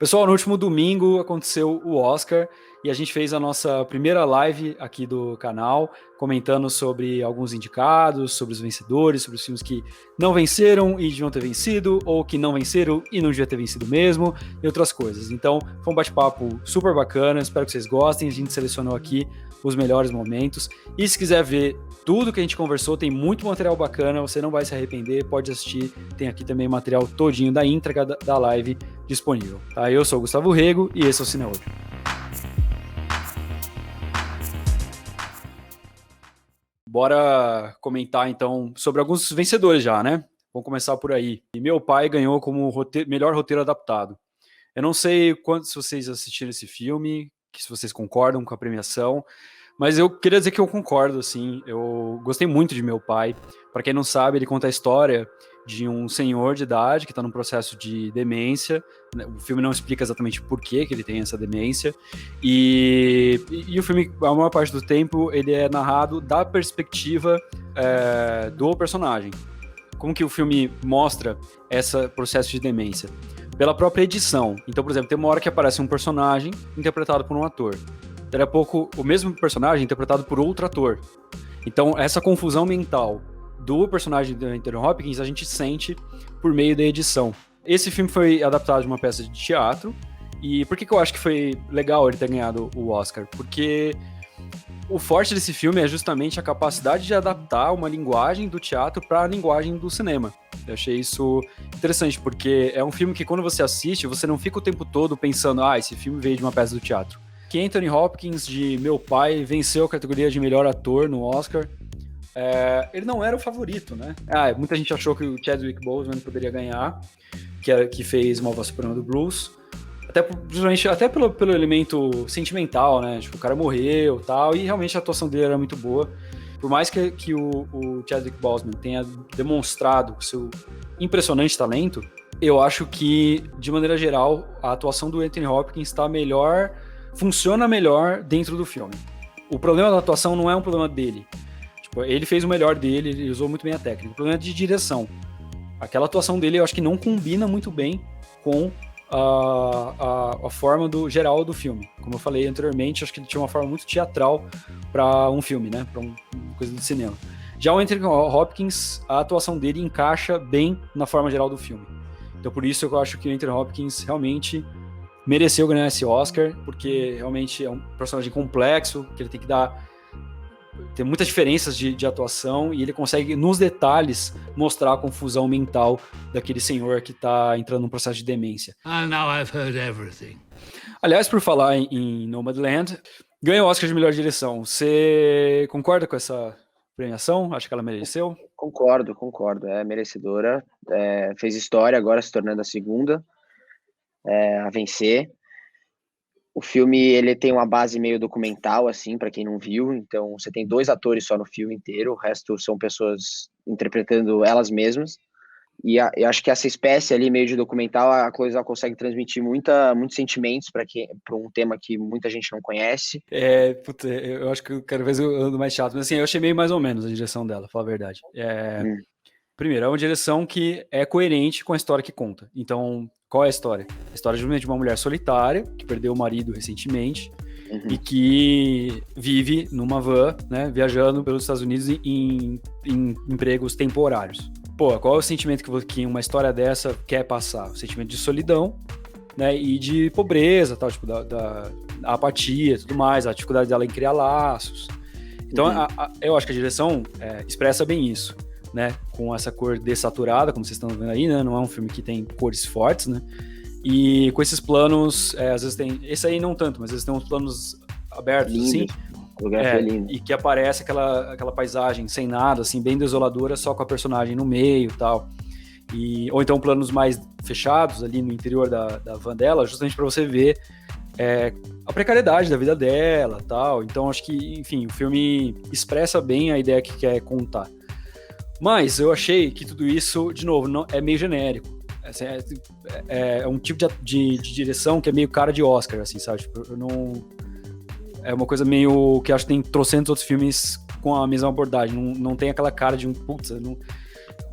Pessoal, no último domingo aconteceu o Oscar e a gente fez a nossa primeira live aqui do canal, comentando sobre alguns indicados, sobre os vencedores, sobre os filmes que não venceram e deviam ter vencido, ou que não venceram e não deviam ter vencido mesmo, e outras coisas. Então, foi um bate-papo super bacana, espero que vocês gostem. A gente selecionou aqui os melhores momentos. E se quiser ver tudo que a gente conversou, tem muito material bacana, você não vai se arrepender, pode assistir. Tem aqui também material todinho da íntegra da live disponível. Tá? Eu sou o Gustavo Rego e esse é o Cine Hoje. Bora comentar então sobre alguns vencedores já, né? Vamos começar por aí. E Meu Pai ganhou como melhor roteiro adaptado. Eu não sei quantos vocês assistiram esse filme, se vocês concordam com a premiação, mas eu queria dizer que eu concordo, assim. Eu gostei muito de Meu Pai. Para quem não sabe, ele conta a história de um senhor de idade que está num processo de demência. O filme não explica exatamente por que ele tem essa demência. E o filme, a maior parte do tempo, ele é narrado da perspectiva do personagem. Como que o filme mostra esse processo de demência? Pela própria edição. Então, por exemplo, tem uma hora que aparece um personagem interpretado por um ator. Daí a pouco, o mesmo personagem interpretado por outro ator. Então, essa confusão mental do personagem do Anthony Hopkins, a gente sente por meio da edição. Esse filme foi adaptado de uma peça de teatro. E por que eu acho que foi legal ele ter ganhado o Oscar? Porque o forte desse filme é justamente a capacidade de adaptar uma linguagem do teatro para a linguagem do cinema. Eu achei isso interessante, porque é um filme que quando você assiste, você não fica o tempo todo pensando, esse filme veio de uma peça do teatro. Que Anthony Hopkins, de Meu Pai, venceu a categoria de melhor ator no Oscar. Ele não era o favorito, né? Muita gente achou que o Chadwick Boseman poderia ganhar, que fez Uma Voz Suprema do Blues. Até pelo elemento sentimental, né? Tipo, o cara morreu e tal, e realmente a atuação dele era muito boa. Por mais que o Chadwick Boseman tenha demonstrado o seu impressionante talento, eu acho que, de maneira geral, a atuação do Anthony Hopkins funciona melhor dentro do filme. O problema da atuação não é um problema dele. Tipo, ele fez o melhor dele, ele usou muito bem a técnica. O problema é de direção. Aquela atuação dele eu acho que não combina muito bem com a forma geral do filme. Como eu falei anteriormente, acho que ele tinha uma forma muito teatral para um filme, né? Para uma coisa de cinema. Já o Anthony Hopkins, a atuação dele encaixa bem na forma geral do filme. Então por isso eu acho que o Anthony Hopkins realmente mereceu ganhar esse Oscar, porque realmente é um personagem complexo, que ele tem que tem muitas diferenças de atuação, e ele consegue, nos detalhes, mostrar a confusão mental daquele senhor que está entrando num processo de demência. Now I've heard everything. Aliás, por falar em Nomadland, ganhou o Oscar de melhor direção. Você concorda com essa premiação? Acha que ela mereceu? Concordo. É merecedora. Fez história, agora se tornando a segunda a vencer. O filme, ele tem uma base meio documental, assim, para quem não viu. Então, você tem 2 atores só no filme inteiro. O resto são pessoas interpretando elas mesmas. E eu acho que essa espécie ali, meio de documental, a coisa consegue transmitir muitos sentimentos para um tema que muita gente não conhece. Eu acho que eu quero ver se eu ando mais chato. Mas assim, eu achei meio mais ou menos a direção dela, pra falar a verdade. Primeiro, é uma direção que é coerente com a história que conta. Então, qual é a história? A história de uma mulher solitária, que perdeu o marido recentemente, e que vive numa van, né, viajando pelos Estados Unidos em empregos temporários. Qual é o sentimento que uma história dessa quer passar? O sentimento de solidão, né, e de pobreza, tal, tipo, da apatia e tudo mais, a dificuldade dela em criar laços. Então, eu acho que a direção expressa bem isso, né, com essa cor dessaturada, como vocês estão vendo aí, né, não é um filme que tem cores fortes, né, e com esses planos, às vezes tem, esse aí não tanto, mas às vezes tem uns planos abertos, lindo, assim, lindo. E que aparece aquela paisagem sem nada, assim, bem desoladora, só com a personagem no meio e tal, ou então planos mais fechados ali no interior da van dela, justamente para você ver a precariedade da vida dela, tal. Então acho que, enfim, o filme expressa bem a ideia que quer contar. Mas eu achei que tudo isso, de novo, não, é meio genérico. É um tipo de direção que é meio cara de Oscar, assim, sabe? Tipo, é uma coisa meio que acho que tem trocentos outros filmes com a mesma abordagem. Não tem aquela cara de putz,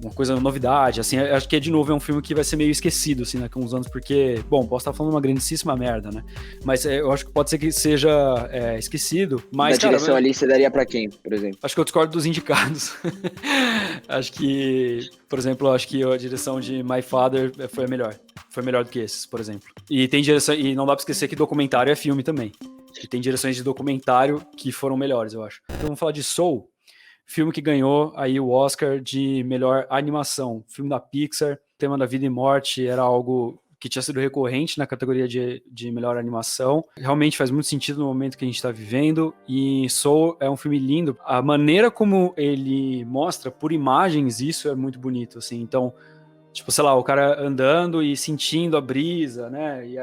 uma coisa, novidade, assim, acho que de novo é um filme que vai ser meio esquecido, assim, daqui a uns anos, porque, bom, posso estar falando uma grandíssima merda, né, mas eu acho que pode ser que seja esquecido, mas, da direção ali, você daria pra quem, por exemplo? Acho que eu discordo dos indicados. Acho que, por exemplo, acho que a direção de My Father foi a melhor. Foi melhor do que esses, por exemplo. E tem direção, e não dá pra esquecer que documentário é filme também. E tem direções de documentário que foram melhores, eu acho. Então vamos falar de Soul, filme que ganhou aí o Oscar de melhor animação. Filme da Pixar, o tema da vida e morte era algo que tinha sido recorrente na categoria de melhor animação. Realmente faz muito sentido no momento que a gente está vivendo, e Soul é um filme lindo. A maneira como ele mostra por imagens, isso é muito bonito, assim. Então, tipo, sei lá, o cara andando e sentindo a brisa, né? E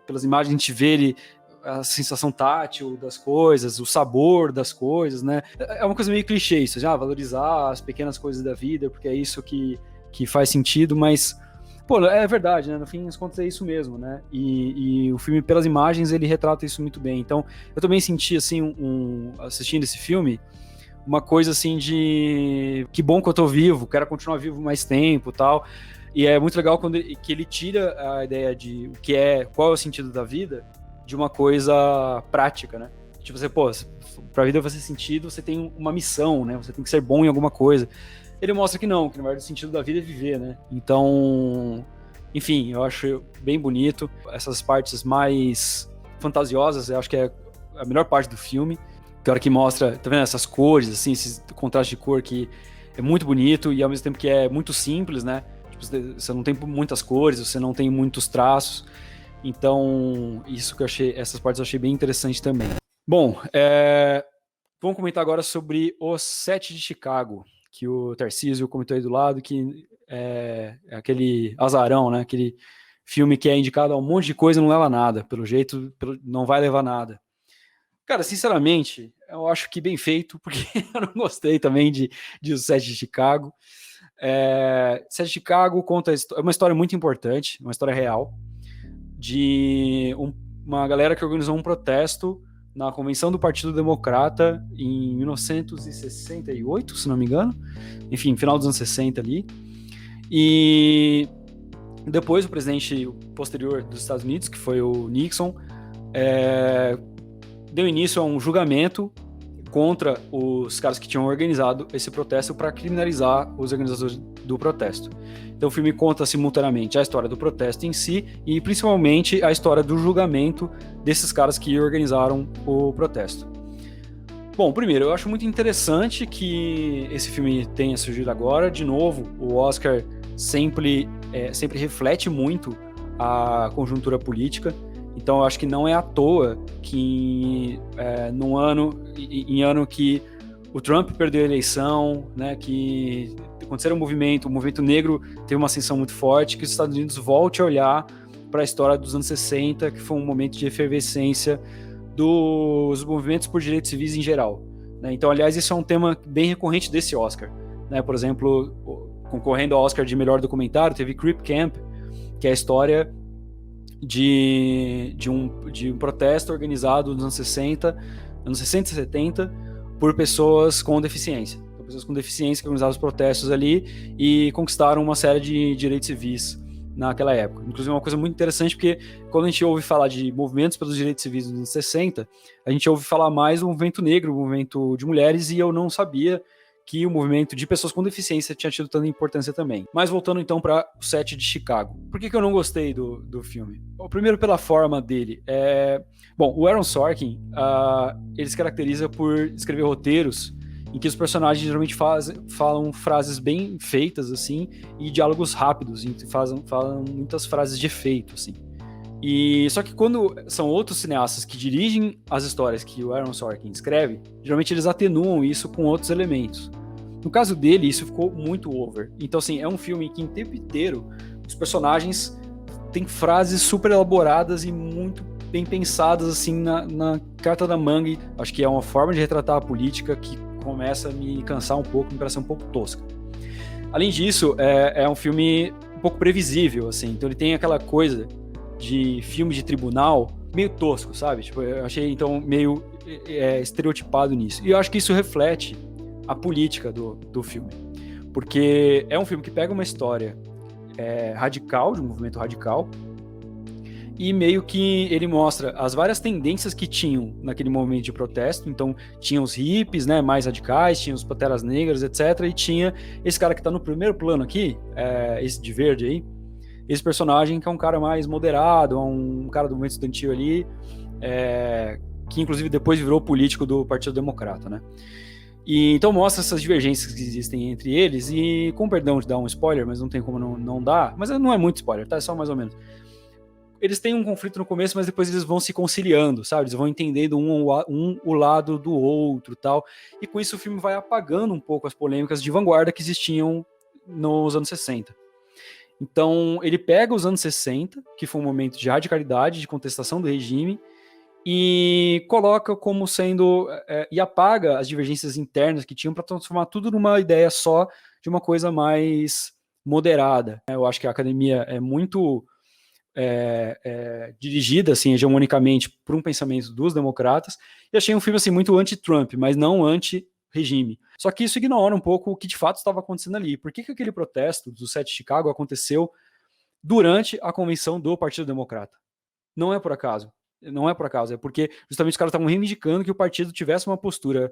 pelas imagens a gente vê a sensação tátil das coisas, o sabor das coisas, né? É uma coisa meio clichê isso, já valorizar as pequenas coisas da vida, porque é isso que faz sentido, mas pô, é verdade, né? No fim das contas é isso mesmo, né? E o filme, pelas imagens, ele retrata isso muito bem. Então, eu também senti, assim, assistindo esse filme, uma coisa, assim, de que bom que eu tô vivo, quero continuar vivo mais tempo e tal. E é muito legal que ele tira a ideia de qual é o sentido da vida, de uma coisa prática, né? Tipo, você, pô, pra vida fazer sentido, você tem uma missão, né? Você tem que ser bom em alguma coisa. Ele mostra que não, que na verdade o sentido da vida é viver, né? Então, enfim, eu acho bem bonito. Essas partes mais fantasiosas, eu acho que é a melhor parte do filme. Que é a hora que mostra, tá vendo, essas cores, assim, esse contraste de cor que é muito bonito e ao mesmo tempo que é muito simples, né? Tipo, você não tem muitas cores, você não tem muitos traços. Então, isso que eu achei, essas partes eu achei bem interessante também. Bom, vamos comentar agora sobre o Sete de Chicago, que o Tarcísio comentou aí do lado, que é aquele azarão, né? Aquele filme que é indicado a um monte de coisa e não leva a nada. Pelo jeito, não vai levar nada. Cara, sinceramente, eu acho que bem feito, porque eu não gostei também de O Sete de Chicago. Sete de Chicago conta uma história muito importante, uma história real, de uma galera que organizou um protesto na convenção do Partido Democrata em 1968, se não me engano. Enfim, final dos anos 60 ali. E depois o presidente posterior dos Estados Unidos, que foi o Nixon, deu início a um julgamento contra os caras que tinham organizado esse protesto para criminalizar os organizadores do protesto. Então o filme conta simultaneamente a história do protesto em si e principalmente a história do julgamento desses caras que organizaram o protesto. Bom, primeiro, eu acho muito interessante que esse filme tenha surgido agora. De novo, o Oscar sempre reflete muito a conjuntura política. Então eu acho que não é à toa que em ano que o Trump perdeu a eleição, né, que aconteceu o movimento negro teve uma ascensão muito forte, que os Estados Unidos volte a olhar para a história dos anos 60, que foi um momento de efervescência dos movimentos por direitos civis em geral, né? Então, aliás, isso é um tema bem recorrente desse Oscar, né? Por exemplo, concorrendo ao Oscar de melhor documentário, teve Creep Camp, que é a história de um protesto organizado nos anos 60 e 70 por pessoas com deficiência. Então, pessoas com deficiência que organizaram os protestos ali e conquistaram uma série de direitos civis naquela época. Inclusive, uma coisa muito interessante, porque quando a gente ouve falar de movimentos pelos direitos civis nos anos 60, a gente ouve falar mais do movimento negro, do movimento de mulheres, e eu não sabia que o movimento de pessoas com deficiência tinha tido tanta importância também. Mas voltando então para o Sete de Chicago. Por que eu não gostei do filme? Primeiro, pela forma dele. Bom, o Aaron Sorkin, ele se caracteriza por escrever roteiros em que os personagens geralmente falam frases bem feitas, assim, e diálogos rápidos, e falam muitas frases de efeito, assim. Só que quando são outros cineastas que dirigem as histórias que o Aaron Sorkin escreve, geralmente eles atenuam isso com outros elementos. No caso dele, isso ficou muito over. Então, assim, é um filme que, em tempo inteiro, os personagens têm frases super elaboradas e muito bem pensadas, assim, na carta da manga. E acho que é uma forma de retratar a política que começa a me cansar um pouco, me parece um pouco tosca. Além disso, é um filme um pouco previsível, assim. Então, ele tem aquela coisa de filme de tribunal meio tosco, sabe? Tipo, eu achei, então, meio estereotipado nisso. E eu acho que isso reflete a política do filme. porque é um filme que pega uma história radical, de um movimento radical, e meio que ele mostra as várias tendências que tinham naquele momento de protesto. Então, tinha os hippies, né, mais radicais, tinha os panteras negras, etc. E tinha esse cara que tá no primeiro plano aqui, esse de verde aí, esse personagem que é um cara mais moderado, um cara do movimento estudantil ali, que inclusive depois virou político do Partido Democrata, né? E então mostra essas divergências que existem entre eles, e com perdão de dar um spoiler, mas não tem como não dar, mas não é muito spoiler, tá? É só mais ou menos. Eles têm um conflito no começo, mas depois eles vão se conciliando, sabe? Eles vão entendendo o lado do outro, tal. E com isso o filme vai apagando um pouco as polêmicas de vanguarda que existiam nos anos 60. Então, ele pega os anos 60, que foi um momento de radicalidade, de contestação do regime, e coloca como sendo... e apaga as divergências internas que tinham para transformar tudo numa ideia só de uma coisa mais moderada. Eu acho que a academia é muito... dirigida assim, hegemonicamente por um pensamento dos democratas, e achei um filme assim, muito anti-Trump, mas não anti-regime. Só que isso ignora um pouco o que de fato estava acontecendo ali. Por que aquele protesto do 7 de Chicago aconteceu durante a convenção do Partido Democrata? Não é por acaso. Não é por acaso, é porque justamente os caras estavam reivindicando que o partido tivesse uma postura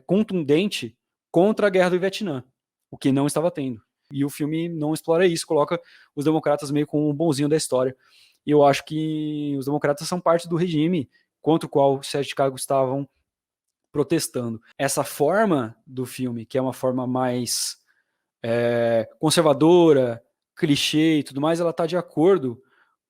contundente contra a guerra do Vietnã, o que não estava tendo. E o filme não explora isso, coloca os democratas meio como um bonzinho da história. E eu acho que os democratas são parte do regime contra o qual os 7 de Chicago estavam protestando. Essa forma do filme, que é uma forma mais conservadora, clichê e tudo mais, ela está de acordo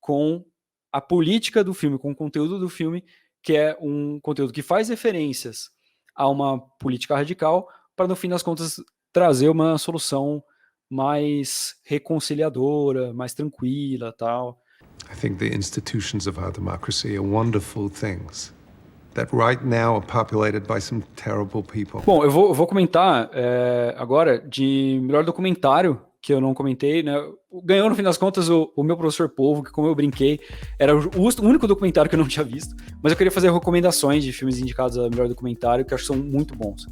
com a política do filme, com o conteúdo do filme, que é um conteúdo que faz referências a uma política radical, para no fim das contas trazer uma solução mais reconciliadora, mais tranquila, tal. I think the institutions of our democracy are wonderful things that right now are populated by some terrible people. Bom, eu vou comentar agora de melhor documentário, que eu não comentei, né? Ganhou, no fim das contas, o meu professor Polvo, que, como eu brinquei, era o único documentário que eu não tinha visto, mas eu queria fazer recomendações de filmes indicados a melhor documentário, que eu acho que são muito bons.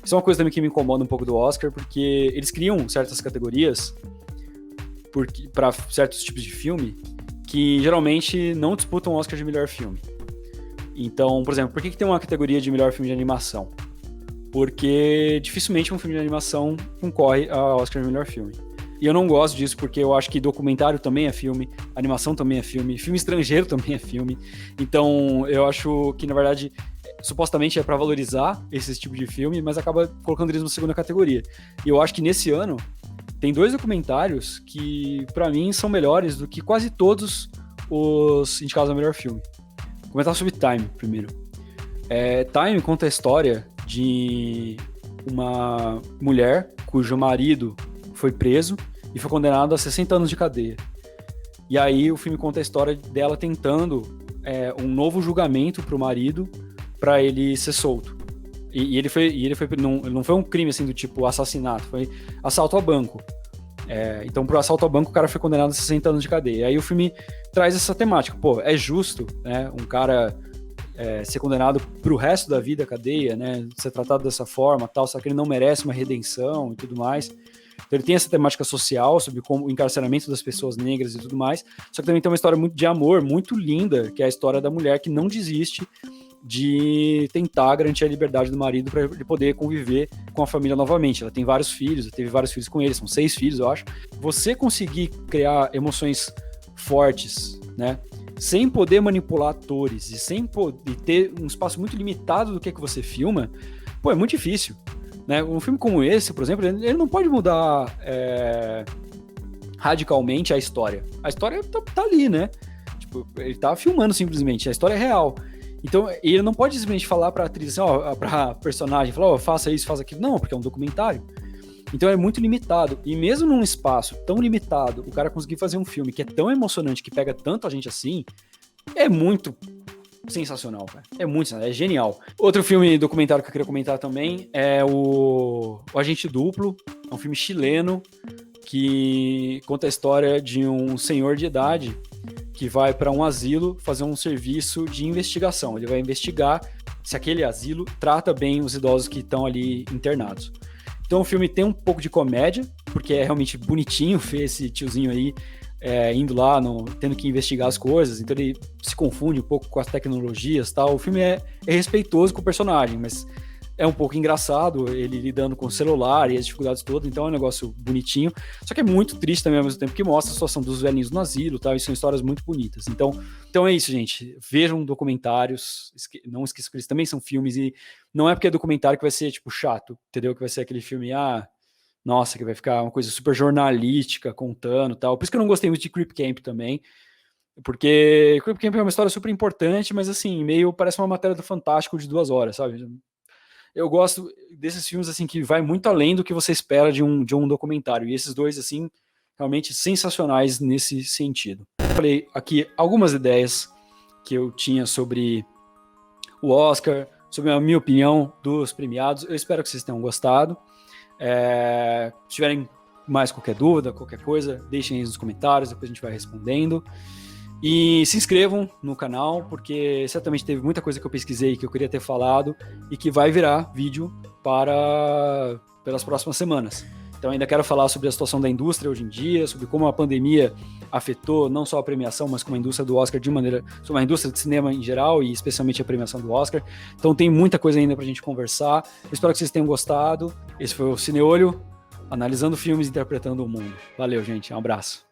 Isso é uma coisa também que me incomoda um pouco do Oscar, porque eles criam certas categorias para certos tipos de filme que geralmente não disputam o Oscar de melhor filme. Então, por exemplo, por que tem uma categoria de melhor filme de animação? Porque dificilmente um filme de animação concorre ao Oscar de melhor filme. E eu não gosto disso porque eu acho que documentário também é filme, animação também é filme estrangeiro também é filme. Então, eu acho que, na verdade, supostamente é para valorizar esse tipo de filme, mas acaba colocando eles na segunda categoria. E eu acho que nesse ano tem 2 documentários que, para mim, são melhores do que quase todos os indicados a melhor filme. Vou comentar sobre Time primeiro. Time conta a história de uma mulher cujo marido foi preso e foi condenado a 60 anos de cadeia. E aí o filme conta a história dela tentando um novo julgamento para o marido, para ele ser solto. E ele foi não foi um crime assim do tipo assassinato, foi assalto a banco. Então, pro assalto a banco, o cara foi condenado a 60 anos de cadeia. E aí o filme traz essa temática. Pô, é justo, né, um cara ser condenado pro resto da vida à cadeia, né, ser tratado dessa forma, tal, só que ele não merece uma redenção e tudo mais. Então ele tem essa temática social sobre como o encarceramento das pessoas negras e tudo mais, só que também tem uma história muito de amor, muito linda, que é a história da mulher que não desiste de tentar garantir a liberdade do marido para ele poder conviver com a família novamente. Ela tem vários filhos, ela teve vários filhos com ele, são 6 filhos, eu acho. Você conseguir criar emoções fortes, né, sem poder manipular atores e sem poder ter um espaço muito limitado do que você filma, pô, é muito difícil, né? Um filme como esse, por exemplo, ele não pode mudar radicalmente a história. A história tá ali, né? Tipo, ele tá filmando simplesmente, a história é real. Então, ele não pode simplesmente falar pra atriz, assim, pra personagem, falar, faça isso, faça aquilo. Não, porque é um documentário. Então, é muito limitado. E mesmo num espaço tão limitado, o cara conseguir fazer um filme que é tão emocionante, que pega tanto a gente assim, é muito sensacional, cara. É genial. Outro filme documentário que eu queria comentar também é o Agente Duplo. É um filme chileno que conta a história de um senhor de idade que vai para um asilo fazer um serviço de investigação. Ele vai investigar se aquele asilo trata bem os idosos que estão ali internados. Então o filme tem um pouco de comédia, porque é realmente bonitinho ver esse tiozinho aí indo lá, tendo que investigar as coisas, então ele se confunde um pouco com as tecnologias e tal. O filme é respeitoso com o personagem, mas é um pouco engraçado, ele lidando com o celular e as dificuldades todas, então é um negócio bonitinho, só que é muito triste também ao mesmo tempo, que mostra a situação dos velhinhos no asilo e tal, e são histórias muito bonitas. Então é isso, gente. Vejam documentários, não esqueçam que eles também são filmes, e não é porque é documentário que vai ser, tipo, chato, entendeu? Que vai ser aquele filme, nossa, que vai ficar uma coisa super jornalística, contando e tal. Por isso que eu não gostei muito de Creep Camp também, porque Creep Camp é uma história super importante, mas assim, meio parece uma matéria do Fantástico de 2 horas, sabe? Eu gosto desses filmes, assim, que vai muito além do que você espera de um documentário. E esses dois, assim, realmente sensacionais nesse sentido. Eu falei aqui algumas ideias que eu tinha sobre o Oscar, sobre a minha opinião dos premiados. Eu espero que vocês tenham gostado. Se tiverem mais qualquer dúvida, qualquer coisa, deixem aí nos comentários, depois a gente vai respondendo. E se inscrevam no canal, porque certamente teve muita coisa que eu pesquisei que eu queria ter falado e que vai virar vídeo pelas próximas semanas. Então ainda quero falar sobre a situação da indústria hoje em dia, sobre como a pandemia afetou não só a premiação, mas como a indústria do Oscar de maneira... sobre a indústria de cinema em geral e especialmente a premiação do Oscar. Então tem muita coisa ainda pra gente conversar. Eu espero que vocês tenham gostado. Esse foi o Cineolho, analisando filmes e interpretando o mundo. Valeu, gente. Um abraço.